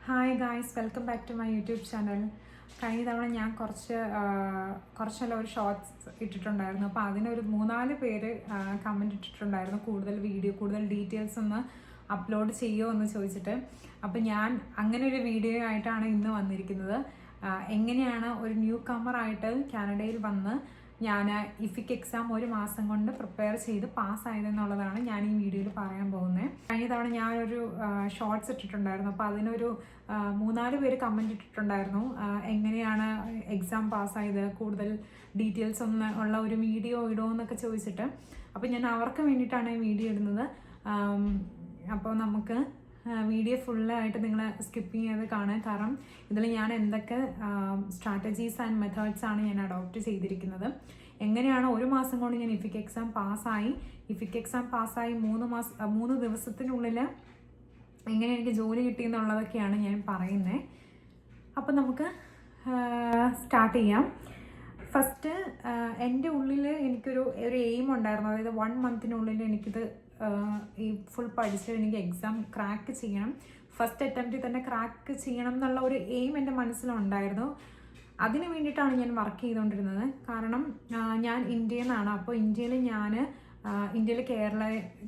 Hi guys, welcome back to my YouTube channel. കഴിഞ്ഞ തവണ ഞാൻ കുറച്ചെല്ലാം ഒരു ഷോർട്സ് ഇട്ടിട്ടുണ്ടായിരുന്നു. അപ്പോൾ അതിനൊരു 3-4 പേര് കമൻറ്റ് ഇട്ടിട്ടുണ്ടായിരുന്നു, കൂടുതൽ ഡീറ്റെയിൽസ് ഒന്ന് അപ്ലോഡ് ചെയ്യുമോ എന്ന് ചോദിച്ചിട്ട്. അപ്പോൾ ഞാൻ അങ്ങനെ ഒരു വീഡിയോ ആയിട്ടാണ് ഇന്ന് വന്നിരിക്കുന്നത്. എങ്ങനെയാണ് ഒരു ന്യൂ കമ്മറായിട്ട് കാനഡയിൽ വന്ന് ഞാൻ ഇഫിക് എക്സാം 1 മാസം കൊണ്ട് പ്രിപ്പയർ ചെയ്ത് പാസ്സായതെന്നുള്ളതാണ് ഞാൻ ഈ വീഡിയോയിൽ പറയാൻ പോകുന്നത്. കഴിഞ്ഞ തവണ ഞാനൊരു ഷോർട്സ് ഇട്ടിട്ടുണ്ടായിരുന്നു. അപ്പോൾ അതിനൊരു 3-4 പേര് കമൻറ്റ് ഇട്ടിട്ടുണ്ടായിരുന്നു, എങ്ങനെയാണ് എക്സാം പാസ്സായത്, കൂടുതൽ ഡീറ്റെയിൽസ് ഉള്ള ഒരു വീഡിയോ ഇടുമോ എന്നൊക്കെ ചോദിച്ചിട്ട്. അപ്പോൾ ഞാൻ അവർക്ക് വേണ്ടിയിട്ടാണ് ഈ വീഡിയോ ഇടുന്നത്. അപ്പോൾ നമുക്ക് വീഡിയോ ഫുള്ളായിട്ട് നിങ്ങൾ സ്കിപ്പ് ചെയ്യാതെ കാണാൻ. കാരണം ഇതിൽ ഞാൻ എന്തൊക്കെ സ്ട്രാറ്റജീസ് ആൻഡ് മെത്തേഡ്സ് ആണ് ഞാൻ അഡോപ്റ്റ് ചെയ്തിരിക്കുന്നത്, എങ്ങനെയാണ് 1 മാസം കൊണ്ട് ഞാൻ ഇഫിക് എക്സാം പാസ്സായി 3 ദിവസത്തിനുള്ളിൽ എങ്ങനെ എനിക്ക് ജോലി കിട്ടിയെന്നുള്ളതൊക്കെയാണ് ഞാൻ പറയുന്നത്. അപ്പം നമുക്ക് സ്റ്റാർട്ട് ചെയ്യാം. ഫസ്റ്റ് എൻ്റെ ഉള്ളിൽ എനിക്കൊരു എയിം ഉണ്ടായിരുന്നു, അതായത് 1 മന്തിനുള്ളിൽ എനിക്കിത് ഈ ഫുൾ പഠിച്ച് എനിക്ക് എക്സാം ക്രാക്ക് ചെയ്യണം, ഫസ്റ്റ് അറ്റംപ്റ്റിൽ തന്നെ ക്രാക്ക് ചെയ്യണം എന്നുള്ള ഒരു എയിം എൻ്റെ മനസ്സിലുണ്ടായിരുന്നു. അതിന് വേണ്ടിയിട്ടാണ് ഞാൻ വർക്ക് ചെയ്തുകൊണ്ടിരുന്നത്. കാരണം ഞാൻ ഇന്ത്യയിൽ നിന്നാണ്. അപ്പോൾ ഇന്ത്യയിൽ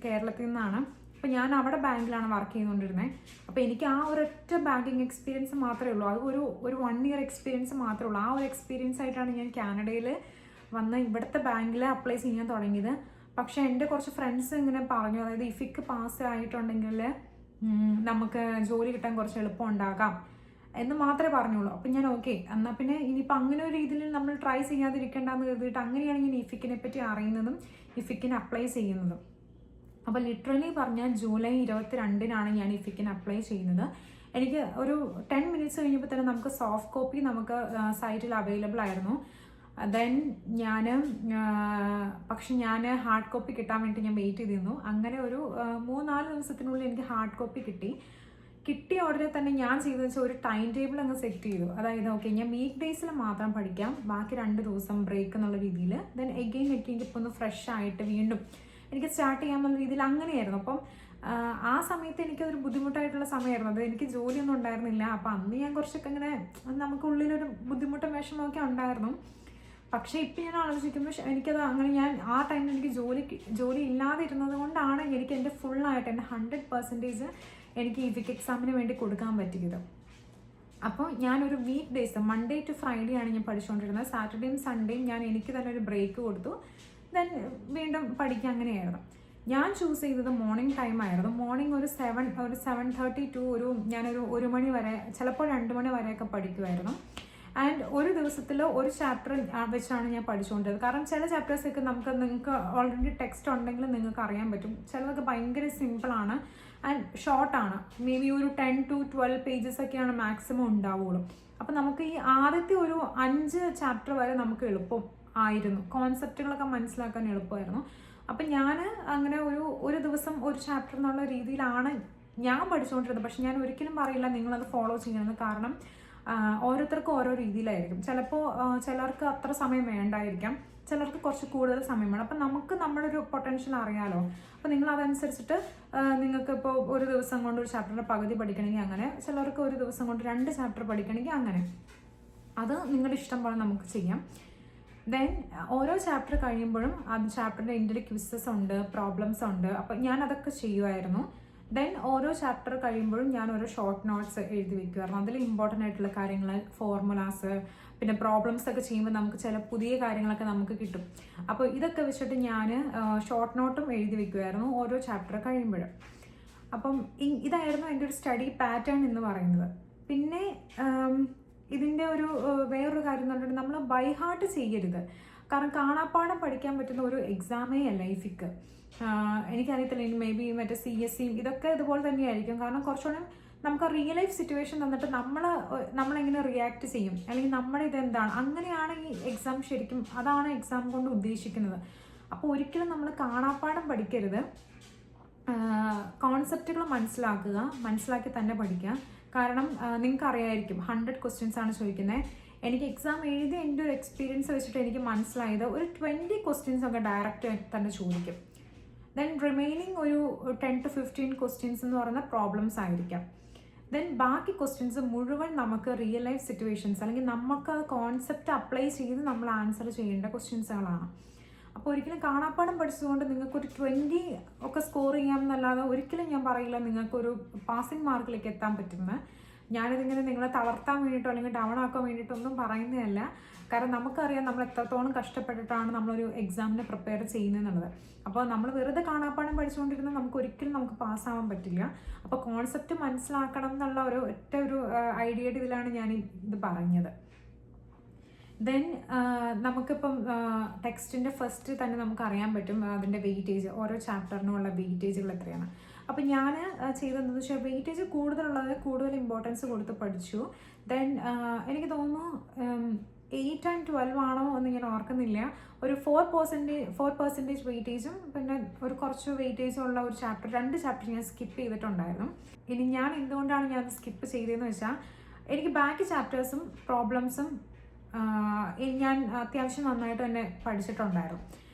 കേരളത്തിൽ നിന്നാണ്. അപ്പോൾ ഞാൻ അവിടെ ബാങ്കിലാണ് വർക്ക് ചെയ്തുകൊണ്ടിരുന്നത്. അപ്പോൾ എനിക്ക് ആ ഒരൊറ്റ ബാങ്കിങ് എക്സ്പീരിയൻസ് മാത്രമേ ഉള്ളൂ. അത് ഒരു 1 ഇയർ എക്സ്പീരിയൻസ് മാത്രമേ ഉള്ളൂ. ആ ഒരു എക്സ്പീരിയൻസ് ആയിട്ടാണ് ഞാൻ കാനഡയിൽ വന്ന് ഇവിടുത്തെ ബാങ്കിൽ അപ്ലൈ ചെയ്യാൻ തുടങ്ങിയത്. പക്ഷേ എൻ്റെ കുറച്ച് ഫ്രണ്ട്സ് ഇങ്ങനെ പറഞ്ഞു, അതായത് ഇഫിക്ക് പാസ് ആയിട്ടുണ്ടെങ്കിൽ നമുക്ക് ജോലി കിട്ടാൻ കുറച്ച് എളുപ്പം ഉണ്ടാകാം എന്ന് മാത്രമേ പറഞ്ഞുള്ളൂ. അപ്പം ഞാൻ ഓക്കെ, എന്നാൽ പിന്നെ ഇനിയിപ്പോൾ അങ്ങനെ ഒരു രീതിയിൽ നമ്മൾ ട്രൈ ചെയ്യാതിരിക്കേണ്ടെന്ന് കരുതിയിട്ട് അങ്ങനെയാണ് ഞാൻ ഇഫിക്കിനെ പറ്റി അറിയുന്നതും ഇഫിക്കിന് അപ്ലൈ ചെയ്യുന്നതും. അപ്പോൾ ലിറ്ററലി പറഞ്ഞാൽ ജൂലൈ 22-നാണ് ഞാൻ ഇഫിക്കിന് അപ്ലൈ ചെയ്യുന്നത്. എനിക്ക് ഒരു 10 മിനിറ്റ്സ് കഴിഞ്ഞപ്പോൾ തന്നെ നമുക്ക് സോഫ്റ്റ് കോപ്പി നമുക്ക് സൈറ്റിൽ അവൈലബിൾ ആയിരുന്നു. ദെൻ പക്ഷെ ഞാൻ ഹാർഡ് കോപ്പി കിട്ടാൻ വേണ്ടി ഞാൻ വെയിറ്റ് ചെയ്തിരുന്നു. അങ്ങനെ ഒരു 3-4 ദിവസത്തിനുള്ളിൽ എനിക്ക് ഹാർഡ് കോപ്പി കിട്ടിയ ഉടനെ തന്നെ ഞാൻ ചെയ്തതെന്ന് വെച്ചാൽ ഒരു ടൈം ടേബിൾ അങ്ങ് സെറ്റ് ചെയ്തു. അതായത് ഓക്കെ, ഞാൻ വീക്ക് ഡേയ്സിൽ മാത്രം പഠിക്കാം, ബാക്കി 2 ദിവസം ബ്രേക്ക് എന്നുള്ള രീതിയിൽ. ദെൻ എഗെയിൻ ഇപ്പോൾ ഒന്ന് ഫ്രഷ് ആയിട്ട് വീണ്ടും എനിക്ക് സ്റ്റാർട്ട് ചെയ്യാമെന്നുള്ള രീതിയിൽ അങ്ങനെയായിരുന്നു. അപ്പം ആ സമയത്ത് എനിക്കതൊരു ബുദ്ധിമുട്ടായിട്ടുള്ള സമയമായിരുന്നു. അത് എനിക്ക് ജോലിയൊന്നും ഉണ്ടായിരുന്നില്ല. അപ്പം അന്ന് ഞാൻ കുറച്ചൊക്കെ ഇങ്ങനെ നമുക്കുള്ളിലൊരു ബുദ്ധിമുട്ടും വിഷമമൊക്കെ ഉണ്ടായിരുന്നു. പക്ഷേ ഇപ്പം ഞാൻ ആലോചിക്കുമ്പോൾ എനിക്കത് അങ്ങനെ ഞാൻ ആ ടൈമിൽ എനിക്ക് ജോലി ഇല്ലാതിരുന്നത് കൊണ്ടാണ് എനിക്ക് എൻ്റെ ഫുള്ളായിട്ട് എൻ്റെ 100% എനിക്ക് ഇഫിക് എക്സാമിന് വേണ്ടി കൊടുക്കാൻ പറ്റിയത്. അപ്പോൾ ഞാനൊരു week days Monday to Friday ആണ് ഞാൻ പഠിച്ചുകൊണ്ടിരുന്നത്. സാറ്റർഡേയും സൺഡേയും ഞാൻ എനിക്ക് തന്നെ ഒരു ബ്രേക്ക് കൊടുത്തു. ദെൻ വീണ്ടും പഠിക്കുക അങ്ങനെയായിരുന്നു. ഞാൻ ചൂസ് ചെയ്തത് മോർണിംഗ് ടൈം ആയിരുന്നു. മോർണിംഗ് ഒരു 7:30 ടു ഞാനൊരു 1 മണി വരെ, ചിലപ്പോൾ 2 മണി വരെയൊക്കെ പഠിക്കുമായിരുന്നു. ആൻഡ് ഒരു ദിവസത്തിൽ ഒരു ചാപ്റ്റർ വെച്ചാണ് ഞാൻ പഠിച്ചുകൊണ്ടിരുന്നത്. കാരണം ചില ചാപ്റ്റേഴ്സൊക്കെ നിങ്ങൾക്ക് ഓൾറെഡി ടെക്സ്റ്റ് ഉണ്ടെങ്കിൽ നിങ്ങൾക്ക് അറിയാൻ പറ്റും. ചിലതൊക്കെ ഭയങ്കര സിമ്പിളാണ് ആൻഡ് ഷോർട്ടാണ്. മേ ബി ഒരു 10 to 12 പേജസ് ഒക്കെയാണ് മാക്സിമം ഉണ്ടാവുള്ളൂ. അപ്പം നമുക്ക് ഈ ആദ്യത്തെ ഒരു 5 ചാപ്റ്റർ വരെ നമുക്ക് എളുപ്പം ആയിരുന്നു, കോൺസെപ്റ്റുകളൊക്കെ മനസ്സിലാക്കാൻ എളുപ്പമായിരുന്നു. അപ്പം ഞാൻ അങ്ങനെ ഒരു ദിവസം ഒരു ചാപ്റ്റർ എന്നുള്ള രീതിയിലാണ് ഞാൻ പഠിച്ചുകൊണ്ടിരുന്നത്. പക്ഷെ ഞാൻ ഒരിക്കലും പറയില്ല നിങ്ങളത് ഫോളോ ചെയ്യണമെന്ന്. കാരണം ഓരോരുത്തർക്കും ഓരോ രീതിയിലായിരിക്കും. ചിലർക്ക് അത്ര സമയം വേണ്ടായിരിക്കാം, ചിലർക്ക് കുറച്ച് കൂടുതൽ സമയം വേണം. അപ്പം നമുക്ക് നമ്മുടെ ഒരു പൊട്ടൻഷ്യൽ അറിയാലോ. അപ്പം നിങ്ങൾ അതനുസരിച്ചിട്ട് നിങ്ങൾക്ക് ഇപ്പോൾ ഒരു ദിവസം കൊണ്ട് ഒരു ചാപ്റ്ററിൻ്റെ പകുതി പഠിക്കണമെങ്കിൽ അങ്ങനെ, ചിലർക്ക് ഒരു ദിവസം കൊണ്ട് 2 ചാപ്റ്റർ പഠിക്കണമെങ്കിൽ അങ്ങനെ. അത് നിങ്ങളുടെ ഇഷ്ടം പോലെ നമുക്ക് ചെയ്യാം. ദെൻ ഓരോ ചാപ്റ്റർ കഴിയുമ്പോഴും അത് ചാപ്റ്ററിൻ്റെ എൻ്റെ ക്വിസസ് ഉണ്ട്, പ്രോബ്ലംസ് ഉണ്ട്. അപ്പം ഞാൻ അതൊക്കെ ചെയ്യുമായിരുന്നു. ദെൻ ഓരോ ചാപ്റ്റർ കഴിയുമ്പോഴും ഞാൻ ഓരോ ഷോർട്ട് നോട്ട്സ് എഴുതി വെക്കുമായിരുന്നു. അതിൽ ഇമ്പോർട്ടൻ്റ് ആയിട്ടുള്ള കാര്യങ്ങൾ, ഫോർമുലാസ്, പിന്നെ പ്രോബ്ലംസ് ഒക്കെ ചെയ്യുമ്പോൾ നമുക്ക് ചില പുതിയ കാര്യങ്ങളൊക്കെ നമുക്ക് കിട്ടും. അപ്പോൾ ഇതൊക്കെ വെച്ചിട്ട് ഞാൻ ഷോർട്ട് നോട്ടും എഴുതി വെക്കുമായിരുന്നു ഓരോ ചാപ്റ്റർ കഴിയുമ്പോഴും. അപ്പം ഇതായിരുന്നു എൻ്റെ ഒരു സ്റ്റഡി പാറ്റേൺ എന്ന് പറയുന്നത്. പിന്നെ ഇതിൻ്റെ വേറൊരു കാര്യം എന്ന് പറഞ്ഞിട്ട് നമ്മൾ ബൈ ഹാർട്ട് ചെയ്യരുത്. കാരണം കാണാപ്പാഠം പഠിക്കാൻ പറ്റുന്ന ഒരു എക്സാമേ അല്ല ഇഫിക്ക്. എനിക്കറിയത്തില്ല, മേ ബി മറ്റേ CSE ഇതൊക്കെ ഇതുപോലെ തന്നെയായിരിക്കും. കാരണം കുറച്ചുകൂടെ നമുക്ക് റിയൽ ലൈഫ് സിറ്റുവേഷൻ തന്നിട്ട് നമ്മളെങ്ങനെ റിയാക്ട് ചെയ്യും, അല്ലെങ്കിൽ നമ്മുടെ ഇതെന്താണ്, അങ്ങനെയാണ് ഈ എക്സാം. ശരിക്കും അതാണ് എക്സാം കൊണ്ട് ഉദ്ദേശിക്കുന്നത്. അപ്പോൾ ഒരിക്കലും നമ്മൾ കാണാപ്പാഠം പഠിക്കരുത്. കോൺസെപ്റ്റുകൾ മനസ്സിലാക്കി തന്നെ പഠിക്കുക. കാരണം നിങ്ങൾക്ക് അറിയായിരിക്കും 100 ക്വസ്റ്റ്യൻസ് ആണ് ചോദിക്കുന്നത്. എനിക്ക് എക്സാം എഴുതി എൻ്റെ ഒരു എക്സ്പീരിയൻസ് വെച്ചിട്ട് എനിക്ക് മനസ്സിലായത് ഒരു 20 ക്വസ്റ്റ്യൻസ് ഒക്കെ ഡയറക്റ്റ് തന്നെ ചോദിക്കും. ദെൻ റിമൈനിങ് ഒരു 10 to 15 ക്വസ്റ്റ്യൻസ് എന്ന് പറയുന്ന പ്രോബ്ലംസ് ആയിരിക്കാം. ദെൻ ബാക്കി ക്വസ്റ്റ്യൻസ് മുഴുവൻ നമുക്ക് റിയൽ ലൈഫ് സിറ്റുവേഷൻസ് അല്ലെങ്കിൽ നമുക്ക് ആ കോൺസെപ്റ്റ് അപ്ലൈ ചെയ്ത് നമ്മൾ ആൻസർ ചെയ്യേണ്ട ക്വസ്റ്റ്യൻസുകളാണ്. അപ്പോൾ ഒരിക്കലും കാണാപ്പാഠം പഠിച്ചതുകൊണ്ട് നിങ്ങൾക്കൊരു 20 ഒക്കെ സ്കോർ ചെയ്യാമെന്നല്ലാതെ ഒരിക്കലും ഞാൻ പറയില്ല നിങ്ങൾക്കൊരു പാസിംഗ് മാർക്കിലേക്ക് എത്താൻ പറ്റുന്നത്. ഞാനിതിങ്ങനെ നിങ്ങളെ തളർത്താൻ വേണ്ടിയിട്ടോ അല്ലെങ്കിൽ ഡൗൺ ആക്കാൻ വേണ്ടിയിട്ടൊന്നും പറയുന്നതല്ല. കാരണം നമുക്കറിയാം നമ്മൾ എത്രത്തോളം കഷ്ടപ്പെട്ടിട്ടാണ് നമ്മളൊരു എക്സാമിന് പ്രിപ്പയർ ചെയ്യുന്നതെന്നുള്ളത്. അപ്പോൾ നമ്മൾ വെറുതെ കാണാപ്പാഠം പഠിച്ചുകൊണ്ടിരുന്നാൽ നമുക്ക് പാസ്സാവാൻ പറ്റില്ല. അപ്പോൾ കോൺസെപ്റ്റ് മനസ്സിലാക്കണം എന്നുള്ള ഒറ്റ ഒരു ഐഡിയയുടെ ഇതിലാണ് ഞാൻ ഇത് പറഞ്ഞത്. ദെൻ നമുക്കിപ്പം ടെക്സ്റ്റിൻ്റെ ഫസ്റ്റ് തന്നെ നമുക്ക് അറിയാൻ പറ്റും അതിൻ്റെ വെയിറ്റേജ്, ഓരോ ചാപ്റ്ററിനുമുള്ള വെയിറ്റേജുകൾ എത്രയാണ്. അപ്പം ഞാൻ ചെയ്തതെന്ന് വെച്ചാൽ വെയിറ്റേജ് കൂടുതലുള്ളത് കൂടുതൽ ഇമ്പോർട്ടൻസ് കൊടുത്ത് പഠിച്ചു. ദെൻ എനിക്ക് തോന്നുന്നു 8 and 12 ആണോ എന്ന് ഞാൻ ഓർക്കുന്നില്ല, ഒരു 4% വെയിറ്റേജും പിന്നെ ഒരു കുറച്ച് വെയിറ്റേജും ഉള്ള ഒരു ചാപ്റ്റർ, 2 ചാപ്റ്റർ ഞാൻ സ്കിപ്പ് ചെയ്തിട്ടുണ്ടായിരുന്നു. ഇനി ഞാൻ എന്തുകൊണ്ടാണ് ഞാൻ സ്കിപ്പ് ചെയ്തതെന്ന് വെച്ചാൽ എനിക്ക് ബാക്കി ചാപ്റ്റേഴ്സും പ്രോബ്ലംസും ഞാൻ അത്യാവശ്യം നന്നായിട്ട് തന്നെ പഠിച്ചിട്ടുണ്ടായിരുന്നു.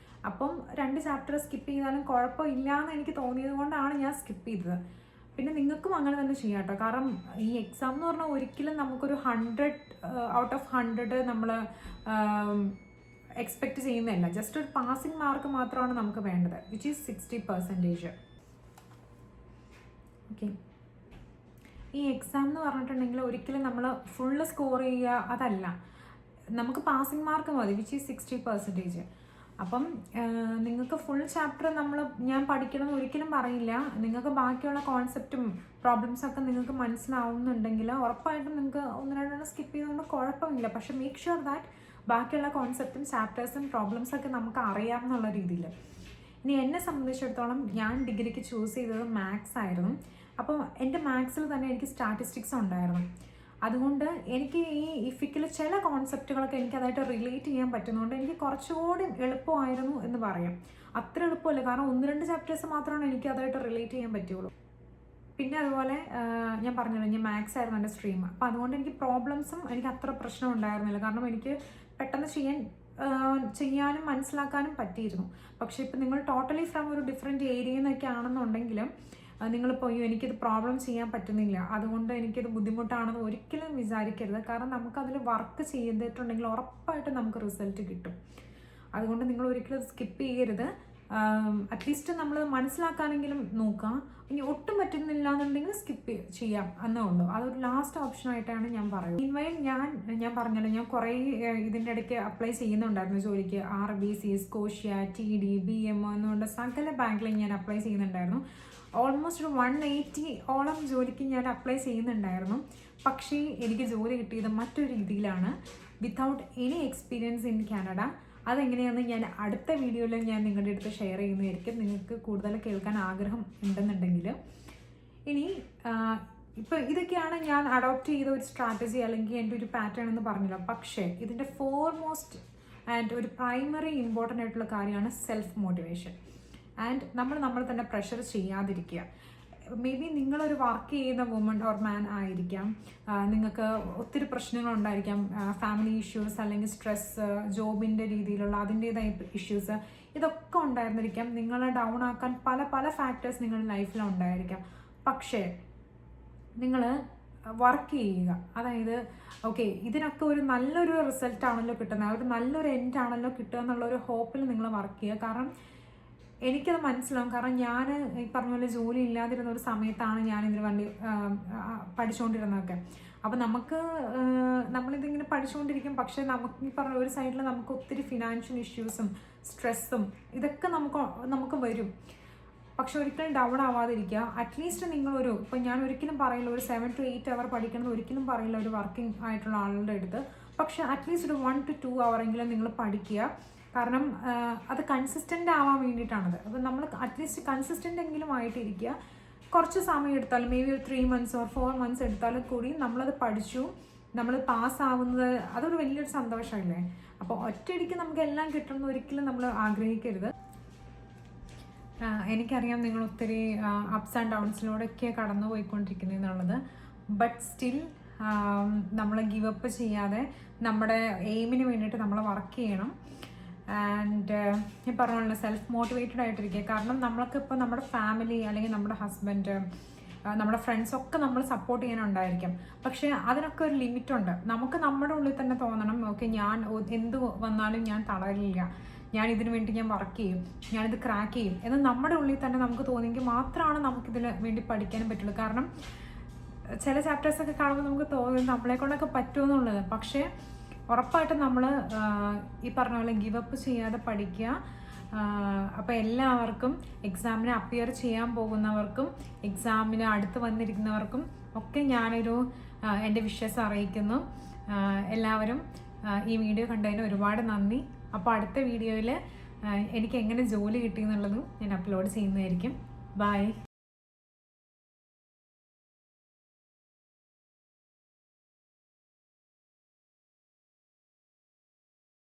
അപ്പം 2 ചാപ്റ്റർ സ്കിപ്പ് ചെയ്താലും കുഴപ്പമില്ല എന്ന് എനിക്ക് തോന്നിയത് കൊണ്ടാണ് ഞാൻ സ്കിപ്പ് ചെയ്തത്. പിന്നെ നിങ്ങൾക്കും അങ്ങനെ തന്നെ ചെയ്യാം കേട്ടോ. കാരണം ഈ എക്സാം എന്ന് പറഞ്ഞാൽ ഒരിക്കലും നമുക്കൊരു 100 out of 100 നമ്മൾ എക്സ്പെക്റ്റ് ചെയ്യുന്നതല്ല. ജസ്റ്റ് ഒരു പാസിംഗ് മാർക്ക് മാത്രമാണ് നമുക്ക് വേണ്ടത്, വിച്ച് ഈസ് 60%. ഓക്കെ, ഈ എക്സാം എന്ന് പറഞ്ഞിട്ടുണ്ടെങ്കിൽ ഒരിക്കലും നമ്മൾ ഫുള്ള് സ്കോർ ചെയ്യുക അതല്ല, നമുക്ക് പാസിംഗ് മാർക്ക് മതി, വിച്ച് ഈസ് 60%. അപ്പം നിങ്ങൾക്ക് ഫുൾ ചാപ്റ്റർ ഞാൻ പഠിക്കണം എന്ന് ഒരിക്കലും പറയില്ല. നിങ്ങൾക്ക് ബാക്കിയുള്ള കോൺസെപ്റ്റും പ്രോബ്ലംസൊക്കെ നിങ്ങൾക്ക് മനസ്സിലാവുന്നുണ്ടെങ്കിൽ ഉറപ്പായിട്ടും നിങ്ങൾക്ക് 1-2 സ്കിപ്പ് ചെയ്തുകൊണ്ട് കുഴപ്പമില്ല. പക്ഷെ മേക്ക് ഷുവർ ദാറ്റ് ബാക്കിയുള്ള കോൺസെപ്റ്റും ചാപ്റ്റേഴ്സും പ്രോബ്ലംസൊക്കെ നമുക്ക് അറിയാമെന്നുള്ള രീതിയിൽ. ഇനി എന്നെ സംബന്ധിച്ചിടത്തോളം ഞാൻ ഡിഗ്രിക്ക് ചൂസ് ചെയ്തത് മാത്സ് ആയിരുന്നു. അപ്പോൾ എൻ്റെ മാത്സിൽ തന്നെ എനിക്ക് സ്റ്റാറ്റിസ്റ്റിക്സ് ഉണ്ടായിരുന്നു. അതുകൊണ്ട് എനിക്ക് ഈ ഇഫിക്കിൽ ചില കോൺസെപ്റ്റുകളൊക്കെ എനിക്ക് അതായിട്ട് റിലേറ്റ് ചെയ്യാൻ പറ്റുന്നതുകൊണ്ട് എനിക്ക് കുറച്ചുകൂടി എളുപ്പമായിരുന്നു എന്ന് പറയാം. അത്ര എളുപ്പമല്ല, കാരണം 1-2 ചാപ്റ്റേഴ്സ് മാത്രമാണ് എനിക്ക് അതായിട്ട് റിലേറ്റ് ചെയ്യാൻ പറ്റുള്ളൂ. പിന്നെ അതുപോലെ ഞാൻ പറഞ്ഞല്ലോ, ഞാൻ മാത്സ് ആയിരുന്നു എൻ്റെ സ്ട്രീം. അപ്പോൾ അതുകൊണ്ട് എനിക്ക് പ്രോബ്ലംസും എനിക്ക് അത്ര പ്രശ്നം ഉണ്ടായിരുന്നില്ല, കാരണം എനിക്ക് പെട്ടെന്ന് ചെയ്യാനും മനസ്സിലാക്കാനും പറ്റിയിരുന്നു. പക്ഷേ ഇപ്പം നിങ്ങൾ ടോട്ടലി ഫ്രം ഒരു ഡിഫറെൻറ്റ് ഏരിയയിൽ നിന്നൊക്കെ ആണെന്നുണ്ടെങ്കിലും നിങ്ങളിപ്പോൾ എനിക്കിത് പ്രോബ്ലം ചെയ്യാൻ പറ്റുന്നില്ല, അതുകൊണ്ട് എനിക്കിത് ബുദ്ധിമുട്ടാണെന്ന് ഒരിക്കലും വിചാരിക്കരുത്. കാരണം നമുക്കതിൽ വർക്ക് ചെയ്തിട്ടുണ്ടെങ്കിൽ ഉറപ്പായിട്ടും നമുക്ക് റിസൾട്ട് കിട്ടും. അതുകൊണ്ട് നിങ്ങൾ ഒരിക്കലും സ്കിപ്പ് ചെയ്യരുത്. അറ്റ്ലീസ്റ്റ് നമ്മൾ മനസ്സിലാക്കാനെങ്കിലും നോക്കാം. ഇനി ഒട്ടും പറ്റുന്നില്ല എന്നുണ്ടെങ്കിൽ സ്കിപ്പ് ചെയ്യാം എന്നേ ഉള്ളൂ. അതൊരു ലാസ്റ്റ് ഓപ്ഷനായിട്ടാണ് ഞാൻ പറയുന്നത്. മീൻവൈൽ ഞാൻ പറഞ്ഞല്ലോ, ഞാൻ കുറേ ഇതിൻ്റെ ഇടയ്ക്ക് അപ്ലൈ ചെയ്യുന്നുണ്ടായിരുന്നു ജോലിക്ക്. RBC, സ്കോഷ്യ, TD, BM എന്നുകൊണ്ട് സകല ബാങ്കിലും ഞാൻ അപ്ലൈ ചെയ്യുന്നുണ്ടായിരുന്നു. ഓൾമോസ്റ്റ് ഒരു 180 ഓളം ജോലിക്ക് ഞാൻ അപ്ലൈ ചെയ്യുന്നുണ്ടായിരുന്നു. പക്ഷേ എനിക്ക് ജോലി കിട്ടിയത് മറ്റൊരു രീതിയിലാണ്, without any experience in Canada. അതെങ്ങനെയാണെന്ന് ഞാൻ അടുത്ത വീഡിയോയിൽ ഞാൻ നിങ്ങളുടെ അടുത്ത് ഷെയർ ചെയ്യുന്നതായിരിക്കും, നിങ്ങൾക്ക് കൂടുതൽ കേൾക്കാൻ ആഗ്രഹം ഉണ്ടെന്നുണ്ടെങ്കിൽ. ഇനി ഇപ്പോൾ ഇതൊക്കെയാണ് ഞാൻ അഡോപ്റ്റ് ചെയ്ത ഒരു സ്ട്രാറ്റജി അല്ലെങ്കിൽ എൻ്റെ ഒരു പാറ്റേൺ എന്ന് പറഞ്ഞില്ല. പക്ഷേ ഇതിൻ്റെ ഫോർമോസ്റ്റ് ആൻഡ് ഒരു പ്രൈമറി ഇമ്പോർട്ടൻ്റ് ആയിട്ടുള്ള കാര്യമാണ് സെൽഫ് മോട്ടിവേഷൻ. ആൻഡ് നമ്മൾ തന്നെ പ്രഷർ ചെയ്യാതിരിക്കുക. മേ ബി നിങ്ങളൊരു വർക്ക് ചെയ്യുന്ന വുമൺ ഓർ മാൻ ആയിരിക്കാം, നിങ്ങൾക്ക് ഒത്തിരി പ്രശ്നങ്ങളുണ്ടായിരിക്കാം, ഫാമിലി ഇഷ്യൂസ് അല്ലെങ്കിൽ സ്ട്രെസ്സ്, ജോബിൻ്റെ രീതിയിലുള്ള അതിൻ്റേതായ ഇഷ്യൂസ്, ഇതൊക്കെ ഉണ്ടായിരുന്നിരിക്കാം. നിങ്ങളെ ഡൗൺ ആക്കാൻ പല ഫാക്ടേഴ്സ് നിങ്ങളുടെ ലൈഫിലുണ്ടായിരിക്കാം. പക്ഷേ നിങ്ങൾ വർക്ക് ചെയ്യുക. അതായത് ഓക്കെ, ഇതിനൊക്കെ ഒരു നല്ലൊരു റിസൾട്ടാണല്ലോ കിട്ടുന്നത്, ഒരു നല്ലൊരു എൻഡ് ആണല്ലോ കിട്ടുക എന്നുള്ളൊരു ഹോപ്പിൽ നിങ്ങൾ വർക്ക് ചെയ്യുക. കാരണം എനിക്കത് മനസ്സിലാവും. കാരണം ഞാൻ ഈ പറഞ്ഞ പോലെ ജോലി ഇല്ലാതിരുന്ന ഒരു സമയത്താണ് ഞാനിതിന് വേണ്ടി പഠിച്ചുകൊണ്ടിരുന്നതൊക്കെ. അപ്പോൾ നമ്മളിതിങ്ങനെ പഠിച്ചുകൊണ്ടിരിക്കും. പക്ഷേ നമുക്ക് ഈ പറഞ്ഞ ഒരു സൈഡിൽ നമുക്ക് ഒത്തിരി ഫിനാൻഷ്യൽ ഇഷ്യൂസും സ്ട്രെസ്സും ഇതൊക്കെ നമുക്ക് വരും. പക്ഷെ ഒരിക്കലും ഡൗൺ ആവാതിരിക്കുക. അറ്റ്ലീസ്റ്റ് ഇപ്പം ഞാൻ ഒരിക്കലും പറയില്ല ഒരു 7 to 8 അവർ പഠിക്കണമെന്ന് ഒരിക്കലും പറയില്ല ഒരു വർക്കിംഗ് ആയിട്ടുള്ള ആളുടെ അടുത്ത്. പക്ഷെ അറ്റ്ലീസ്റ്റ് ഒരു 1 to 2 അവറെങ്കിലും നിങ്ങൾ പഠിക്കുക. കാരണം അത് കൺസിസ്റ്റൻ്റ് ആവാൻ വേണ്ടിയിട്ടാണത്. അപ്പോൾ നമ്മൾ അറ്റ്ലീസ്റ്റ് കൺസിസ്റ്റൻ്റ് എങ്കിലും ആയിട്ടിരിക്കുക. കുറച്ച് സമയം എടുത്താലും, മേ ബി ഒരു 3 months or 4 months എടുത്താലും കൂടി നമ്മളത് പഠിച്ചു, നമ്മൾ പാസ്സാവുന്നത് അതൊരു വലിയൊരു സന്തോഷമല്ലേ. അപ്പോൾ ഒറ്റയടിക്ക് നമുക്ക് എല്ലാം കിട്ടുമെന്ന് ഒരിക്കലും നമ്മൾ ആഗ്രഹിക്കരുത്. എനിക്കറിയാം നിങ്ങൾ ഒത്തിരി അപ്സ് ആൻഡ് ഡൗൺസിലൂടെയൊക്കെ കടന്നു പോയിക്കൊണ്ടിരിക്കുന്നതെന്നുള്ളത്. ബട്ട് സ്റ്റിൽ നമ്മൾ ഗിവ് അപ്പ് ചെയ്യാതെ നമ്മുടെ എയിമിന് വേണ്ടിയിട്ട് നമ്മൾ വർക്ക് ചെയ്യണം. ആൻഡ് ഈ പറഞ്ഞ സെൽഫ് മോട്ടിവേറ്റഡ് ആയിട്ടിരിക്കുക. കാരണം നമ്മൾക്കിപ്പോൾ നമ്മുടെ ഫാമിലി അല്ലെങ്കിൽ നമ്മുടെ ഹസ്ബൻഡ് നമ്മുടെ ഫ്രണ്ട്സൊക്കെ നമ്മൾ സപ്പോർട്ട് ചെയ്യാനുണ്ടായിരിക്കും. പക്ഷേ അതിനൊക്കെ ഒരു ലിമിറ്റുണ്ട്. നമുക്ക് നമ്മുടെ ഉള്ളിൽ തന്നെ തോന്നണം, ഓക്കെ ഞാൻ എന്ത് വന്നാലും ഞാൻ തളരില്ല, ഞാൻ ഇതിനു വേണ്ടി ഞാൻ വർക്ക് ചെയ്യും, ഞാനിത് ക്രാക്ക് ചെയ്യും എന്ന് നമ്മുടെ ഉള്ളിൽ തന്നെ നമുക്ക് തോന്നിയെങ്കിൽ മാത്രമാണ് നമുക്കിതിന് വേണ്ടി പഠിക്കാനും പറ്റുള്ളൂ. കാരണം ചില ചാപ്റ്റേഴ്സൊക്കെ കാണുമ്പോൾ നമുക്ക് തോന്നും നമ്മളെ കൊണ്ടൊക്കെ പറ്റുമെന്നുള്ളത്. പക്ഷേ ഉറപ്പായിട്ടും നമ്മൾ ഈ പറഞ്ഞ പോലെ ഗിവ് അപ്പ് ചെയ്യാതെ പഠിക്കുക. അപ്പോൾ എല്ലാവർക്കും എക്സാമിന് അപ്പിയർ ചെയ്യാൻ പോകുന്നവർക്കും എക്സാമിന് അടുത്ത് വന്നിരിക്കുന്നവർക്കും ഒക്കെ ഞാനൊരു എൻ്റെ വിഷസ് അറിയിക്കുന്നു. എല്ലാവരും ഈ വീഡിയോ കണ്ടതിന് ഒരുപാട് നന്ദി. അപ്പോൾ അടുത്ത വീഡിയോയിൽ എനിക്ക് എങ്ങനെ ജോലി കിട്ടിയെന്നുള്ളതും ഞാൻ അപ്ലോഡ് ചെയ്യുന്നതായിരിക്കും. ബൈ.